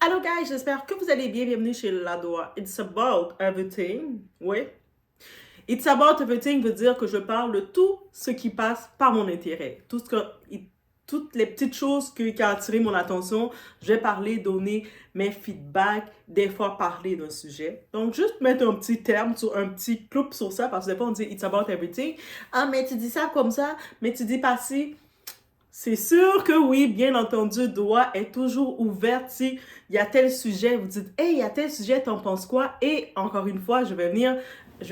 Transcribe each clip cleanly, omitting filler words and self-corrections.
Hello guys, j'espère que vous allez bien. Bienvenue chez Ladoa. It's about everything. Oui. It's about everything veut dire que je parle de tout ce qui passe par mon intérêt. Toutes les petites choses qui ont attiré mon attention, je vais parler, donner mes feedbacks, des fois parler d'un sujet. Donc, juste mettre un petit terme, un petit clou sur ça, parce que des fois on dit it's about everything. Ah, mais tu dis ça comme ça, mais tu dis pas si. C'est sûr que oui, bien entendu, Doa est toujours ouverte. Si il y a tel sujet, vous dites, hey, il y a tel sujet, t'en penses quoi? Et encore une fois, je vais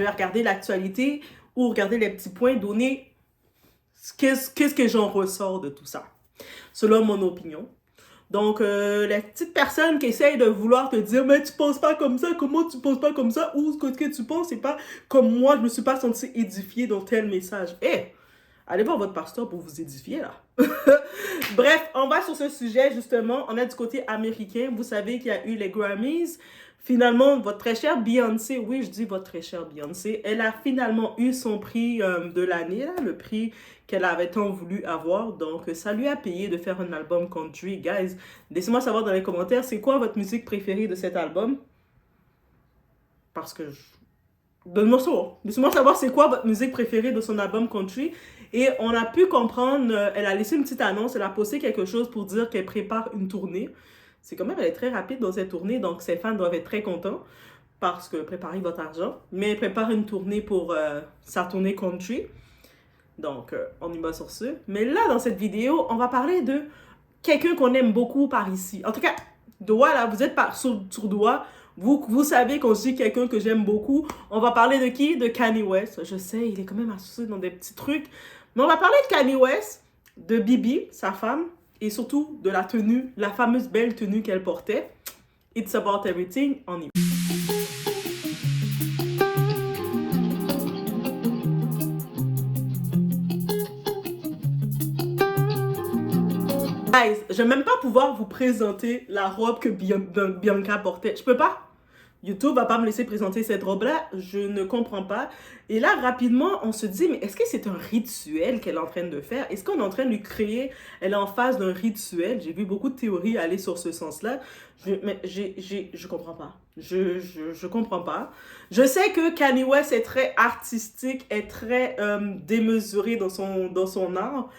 regarder l'actualité ou regarder les petits points, donner qu'est-ce que j'en ressors de tout ça, selon mon opinion. Donc, les petites personnes qui essayent de vouloir te dire, mais tu penses pas comme ça, comment tu penses pas comme ça, ou ce que tu penses, c'est pas comme moi, je me suis pas senti édifiée dans tel message. Eh! Allez voir votre pasteur pour vous édifier, là. Bref, on va sur ce sujet, justement. On est du côté américain. Vous savez qu'il y a eu les Grammys. Finalement, votre très chère Beyoncé, oui, je dis votre très chère Beyoncé, elle a finalement eu son prix de l'année, le prix qu'elle avait tant voulu avoir. Donc, ça lui a payé de faire un album country. Guys, laissez-moi savoir dans les commentaires, c'est quoi votre musique préférée de cet album? Parce que Donne-moi ça. Laissez-moi savoir c'est quoi votre musique préférée de son album country. Et on a pu comprendre, elle a laissé une petite annonce, elle a posté quelque chose pour dire qu'elle prépare une tournée. C'est quand même, elle est très rapide dans cette tournée, donc ses fans doivent être très contents parce que préparez votre argent. Mais elle prépare une tournée pour sa tournée country. Donc, on y va sur ce. Mais là, dans cette vidéo, on va parler de quelqu'un qu'on aime beaucoup par ici. En tout cas, Doa, là, vous êtes sur Doa. Vous savez qu'on suit quelqu'un que j'aime beaucoup. On va parler de qui? De Kanye West. Je sais, il est quand même associé dans des petits trucs. Mais on va parler de Kanye West, de Bibi, sa femme, et surtout de la tenue, la fameuse belle tenue qu'elle portait. It's about everything, on y va. Guys, je vais même pas pouvoir vous présenter la robe que Bianca portait. Je peux pas. YouTube va pas me laisser présenter cette robe-là, je ne comprends pas. Et là, rapidement, on se dit, mais est-ce que c'est un rituel qu'elle est en train de faire? Est-ce qu'on est en train de lui créer, elle est en phase d'un rituel? J'ai vu beaucoup de théories aller sur ce sens-là, mais je comprends pas. Je comprends pas. Je sais que Kanye West est très artistique, est très démesuré dans son art.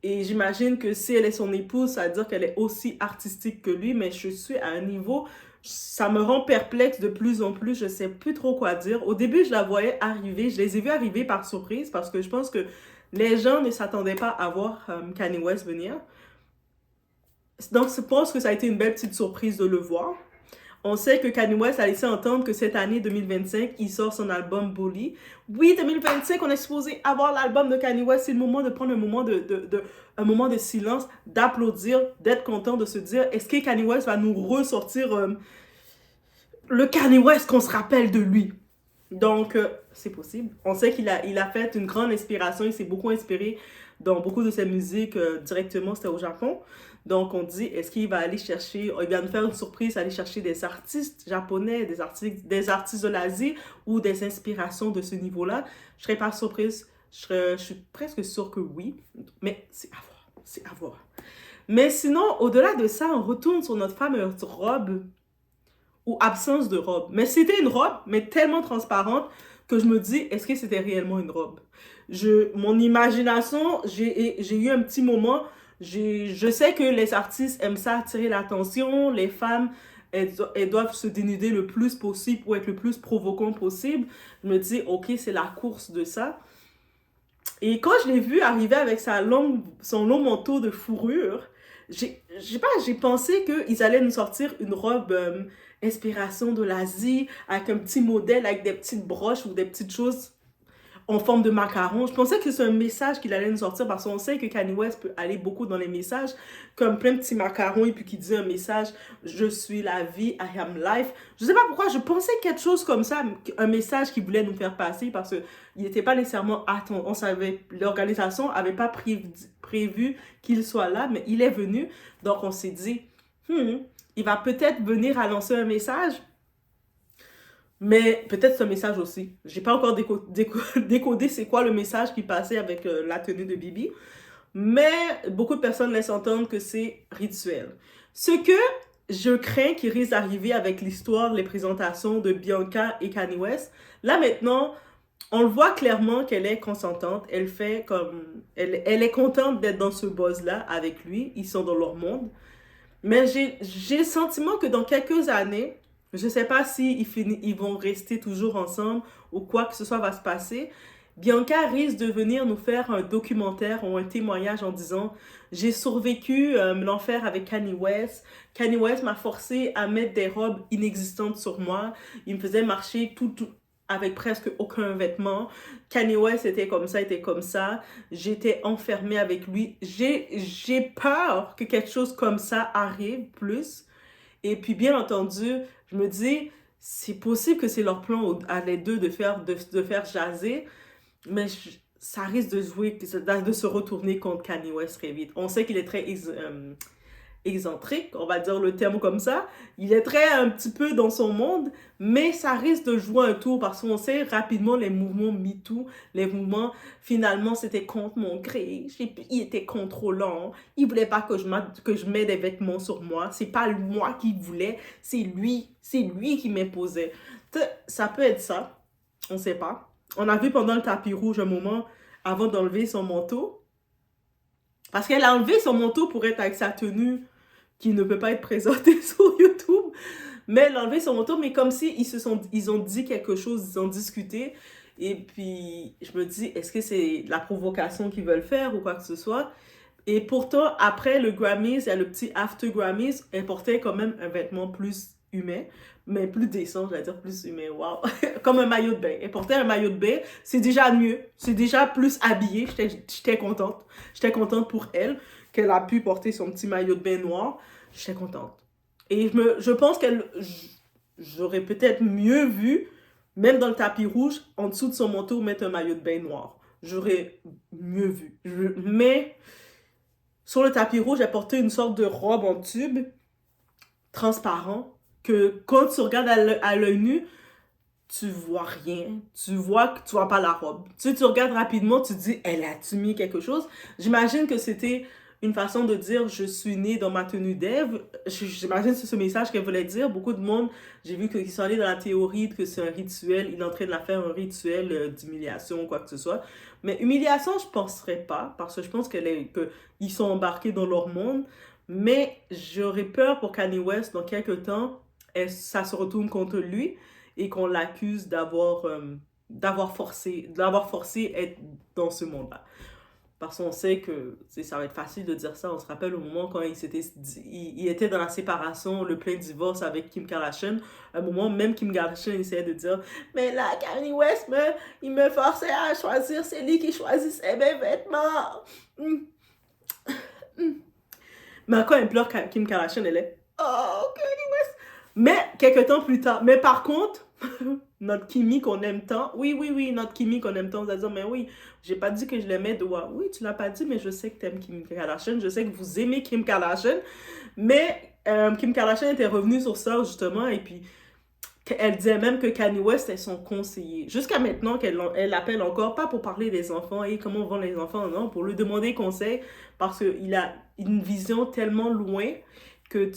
Et j'imagine que si elle est son épouse, ça veut dire qu'elle est aussi artistique que lui, mais je suis à un niveau, ça me rend perplexe de plus en plus, je sais plus trop quoi dire. Au début, je la voyais arriver, je les ai vus arriver par surprise parce que je pense que les gens ne s'attendaient pas à voir Kanye West venir. Donc, je pense que ça a été une belle petite surprise de le voir. On sait que Kanye West a laissé entendre que cette année 2025, il sort son album Bully. Oui, 2025, on est supposé avoir l'album de Kanye West. C'est le moment de prendre un moment de silence, d'applaudir, d'être content, de se dire, est-ce que Kanye West va nous ressortir le Kanye West qu'on se rappelle de lui? Donc, c'est possible. On sait qu'il a fait une grande inspiration. Il s'est beaucoup inspiré dans beaucoup de ses musiques directement, c'était au Japon. Donc, on dit, est-ce qu'il va aller chercher, il va nous faire une surprise, aller chercher des artistes japonais, des artistes de l'Asie ou des inspirations de ce niveau-là? Je serais pas surprise. Je suis presque sûre que oui. Mais c'est à voir. C'est à voir. Mais sinon, au-delà de ça, on retourne sur notre fameuse robe ou absence de robe. Mais c'était une robe, mais tellement transparente que je me dis, est-ce que c'était réellement une robe? Mon imagination, j'ai eu un petit moment, je sais que les artistes aiment ça, attirer l'attention, les femmes, elles doivent se dénuder le plus possible pour être le plus provoquant possible. Je me dis, ok, c'est la course de ça. Et quand je l'ai vu arriver avec son long manteau de fourrure, j'ai pensé qu'ils allaient nous sortir une robe inspiration de l'Asie, avec un petit modèle, avec des petites broches ou des petites choses en forme de macaron. Je pensais que c'est un message qu'il allait nous sortir parce qu'on sait que Kanye West peut aller beaucoup dans les messages, comme plein de petits macarons et puis qui dit un message, je suis la vie, I am life. Je sais pas pourquoi, je pensais quelque chose comme ça, un message qu'il voulait nous faire passer parce que il n'était pas nécessairement on savait, l'organisation avait pas prévu qu'il soit là, mais il est venu. Donc on s'est dit, il va peut-être venir à lancer un message. Mais peut-être ce message aussi. J'ai pas encore décodé c'est quoi le message qui passait avec la tenue de Bibi. Mais beaucoup de personnes laissent entendre que c'est rituel. Ce que je crains qu'il risque d'arriver avec l'histoire, les présentations de Bianca et Kanye West. Là, maintenant, on le voit clairement qu'elle est consentante. Elle fait comme... Elle est contente d'être dans ce buzz-là avec lui. Ils sont dans leur monde. Mais j'ai le sentiment que dans quelques années, je ne sais pas si ils vont rester toujours ensemble ou quoi que ce soit va se passer. Bianca risque de venir nous faire un documentaire ou un témoignage en disant j'ai survécu l'enfer avec Kanye West. Kanye West m'a forcé à mettre des robes inexistantes sur moi. Il me faisait marcher tout avec presque aucun vêtement. Kanye West était comme ça, était comme ça. J'étais enfermée avec lui. J'ai peur que quelque chose comme ça arrive plus. Et puis, bien entendu, je me dis, c'est possible que c'est leur plan à les deux de faire jaser, mais ça risque de jouer, de se retourner contre Kanye West très vite. On sait qu'il est très excentrique, on va dire le terme comme ça. Il est très un petit peu dans son monde, mais ça risque de jouer un tour parce qu'on sait rapidement les mouvements MeToo, les mouvements, finalement, c'était contre mon gré, il était contrôlant, il voulait pas que je mette des vêtements sur moi, c'est pas moi qui voulais, c'est lui qui m'imposait. Ça peut être ça, on sait pas. On a vu pendant le tapis rouge un moment, avant d'enlever son manteau, parce qu'elle a enlevé son manteau pour être avec sa tenue qui ne peut pas être présentée sur YouTube. Mais elle a enlevé son manteau, mais comme si ils ont dit quelque chose, ils ont discuté. Et puis, je me dis, est-ce que c'est la provocation qu'ils veulent faire ou quoi que ce soit? Et pourtant, après le Grammys, il y a le petit after Grammys, elle portait quand même un vêtement plus humain, mais plus décent, j'allais dire plus humain, wow. Comme un maillot de bain. Elle portait un maillot de bain, c'est déjà mieux, c'est déjà plus habillé, j'étais contente. J'étais contente pour elle, qu'elle a pu porter son petit maillot de bain noir, j'étais contente. Et je pense j'aurais peut-être mieux vu, même dans le tapis rouge, en dessous de son manteau, mettre un maillot de bain noir. J'aurais mieux vu. Mais sur le tapis rouge, elle portait une sorte de robe en tube, transparent, que quand tu regardes à l'œil nu, tu vois rien. Tu vois pas la robe. Tu regardes rapidement, tu te dis, elle a-tu mis quelque chose? J'imagine que c'était une façon de dire, je suis née dans ma tenue d'Ève. J'imagine que c'est ce message qu'elle voulait dire. Beaucoup de monde, j'ai vu qu'ils sont allés dans la théorie que c'est un rituel. Il est en train de la faire un rituel d'humiliation ou quoi que ce soit. Mais humiliation, je ne penserais pas, parce que je pense qu'ils sont embarqués dans leur monde. Mais j'aurais peur pour Kanye West dans quelques temps, ça se retourne contre lui et qu'on l'accuse d'avoir forcé à être dans ce monde-là. Parce qu'on sait que ça va être facile de dire ça. On se rappelle au moment quand il était dans la séparation, le plein divorce avec Kim Kardashian. À un moment, même Kim Kardashian essayait de dire « Mais là, Kanye West, il me forçait à choisir. C'est lui qui choisissait mes vêtements. » Mais quand elle pleure, Kim Kardashian, elle est « Oh, Kanye West. » Mais quelques temps plus tard. Mais par contre, notre Kimi qu'on aime tant, oui, notre Kimi qu'on aime tant, on va dire, mais oui, j'ai pas dit que je l'aimais, Doua. Oui, tu l'as pas dit, mais je sais que t'aimes Kim Kardashian, je sais que vous aimez Kim Kardashian, mais Kim Kardashian était revenue sur ça, justement, et puis elle disait même que Kanye West est son conseiller. Jusqu'à maintenant, elle l'appelle encore, pas pour parler des enfants et comment vont les enfants, non, pour lui demander conseil, parce qu'il a une vision tellement loin que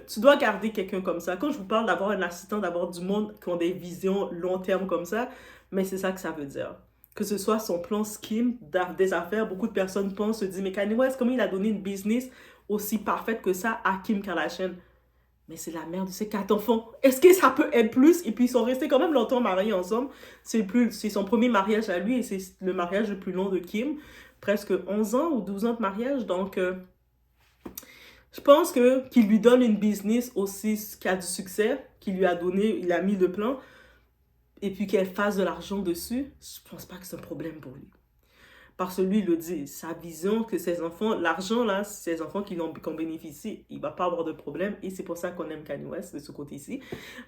tu dois garder quelqu'un comme ça. Quand je vous parle d'avoir un assistant, d'avoir du monde qui ont des visions long terme comme ça, mais c'est ça que ça veut dire. Que ce soit son plan scheme des affaires, beaucoup de personnes pensent, se disent, mais Kanye West, comment il a donné une business aussi parfaite que ça à Kim Kardashian? Mais c'est la mère de ses 4 enfants. Est-ce que ça peut être plus? Et puis ils sont restés quand même longtemps mariés ensemble. C'est son premier mariage à lui et c'est le mariage le plus long de Kim. Presque 11 ans ou 12 ans de mariage. Donc, je pense qu'il lui donne une business aussi qui a du succès, qu'il lui a donné, il a mis le plan, et puis qu'elle fasse de l'argent dessus. Je pense pas que c'est un problème pour lui. Parce que lui, il le dit, sa vision, que ses enfants, l'argent là, ses enfants qui en bénéficient, il va pas avoir de problème. Et c'est pour ça qu'on aime Kanye West de ce côté-ci.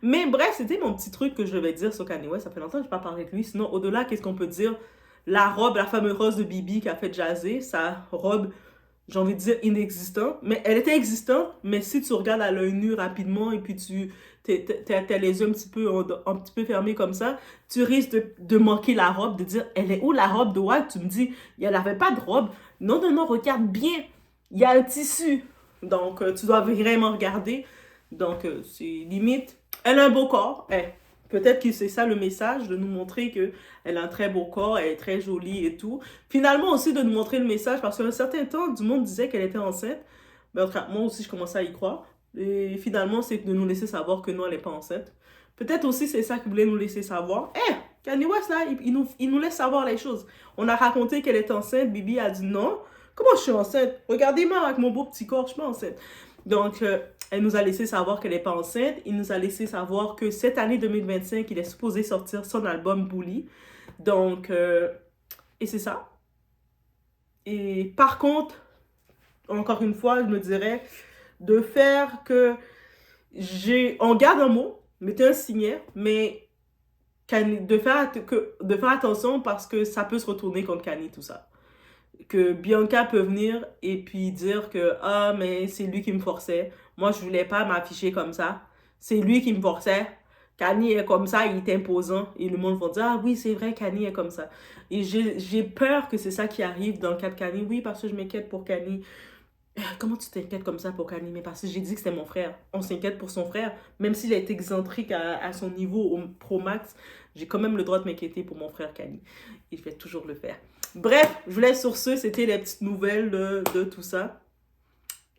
Mais bref, c'était mon petit truc que je devais dire sur Kanye West. Ça fait longtemps que je n'ai pas parlé de lui. Sinon, au-delà, qu'est-ce qu'on peut dire? La robe, la fameuse rose de Bibi qui a fait jaser, sa robe, j'ai envie de dire inexistante. Mais elle était existante, mais si tu regardes à l'œil nu rapidement et puis t'as les yeux un petit peu fermés comme ça, tu risques de manquer la robe, de dire, elle est où la robe de Watt? Tu me dis, il n'avait pas de robe. Non, regarde bien. Il y a un tissu. Donc, tu dois vraiment regarder. Donc, c'est limite, elle a un beau corps. Peut-être que c'est ça le message, de nous montrer qu'elle a un très beau corps, elle est très jolie et tout. Finalement aussi de nous montrer le message, parce qu'à un certain temps, du monde disait qu'elle était enceinte. Mais en tout cas, moi aussi, je commençais à y croire. Et finalement, c'est de nous laisser savoir que non, elle n'est pas enceinte. Peut-être aussi c'est ça qu'il voulait nous laisser savoir. Kanye West, là, il nous laisse savoir les choses. On a raconté qu'elle est enceinte, Bibi a dit non. Comment je suis enceinte? Regardez-moi avec mon beau petit corps, je suis pas enceinte. Donc, elle nous a laissé savoir qu'elle n'est pas enceinte. Il nous a laissé savoir que cette année 2025, il est supposé sortir son album Bully. Donc, et c'est ça. Et par contre, encore une fois, je me dirais de faire que on garde un mot, mettez un signet, mais de faire attention parce que ça peut se retourner contre Kanye, tout ça. Que Bianca peut venir et puis dire que ah mais c'est lui qui me forçait, moi je voulais pas m'afficher comme ça, c'est lui qui me forçait, Kanye est comme ça, il est imposant et le monde va dire ah oui c'est vrai Kanye est comme ça. Et j'ai peur que c'est ça qui arrive dans le cas de Kanye. Oui, parce que je m'inquiète pour Kanye. Comment tu t'inquiètes comme ça pour Kanye? Mais parce que j'ai dit que c'était mon frère. On s'inquiète pour son frère. Même s'il est excentrique à son niveau au pro max, j'ai quand même le droit de m'inquiéter pour mon frère Kanye. Et je vais toujours le faire. Bref, je vous laisse sur ce. C'était les petites nouvelles de tout ça.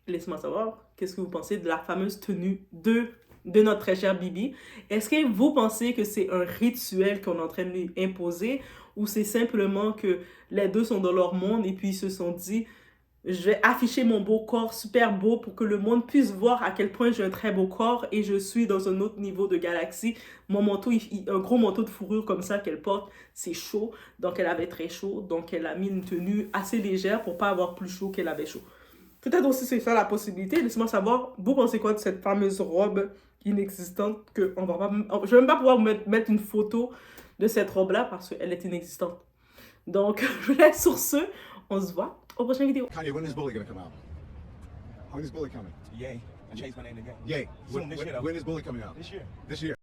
Laissez-moi savoir qu'est-ce que vous pensez de la fameuse tenue de notre très cher Bibi. Est-ce que vous pensez que c'est un rituel qu'on est en train de lui imposer ou c'est simplement que les deux sont dans leur monde et puis ils se sont dit je vais afficher mon beau corps super beau pour que le monde puisse voir à quel point j'ai un très beau corps et je suis dans un autre niveau de galaxie. Mon manteau, un gros manteau de fourrure comme ça qu'elle porte, c'est chaud. Donc elle avait très chaud. Donc elle a mis une tenue assez légère pour pas avoir plus chaud qu'elle avait chaud. Peut-être aussi c'est ça la possibilité. Laissez-moi savoir, vous pensez quoi de cette fameuse robe inexistante que on va pas, je vais même pas pouvoir mettre une photo de cette robe-là parce qu'elle est inexistante. Donc, je vous laisse sur ce. On se voit au prochain vidéo. Kanye, when is Bully gonna come out? When is Bully coming? Yay. I changed my name to Yay. Yay. Soon this year, though. When is Bully coming out? This year. This year.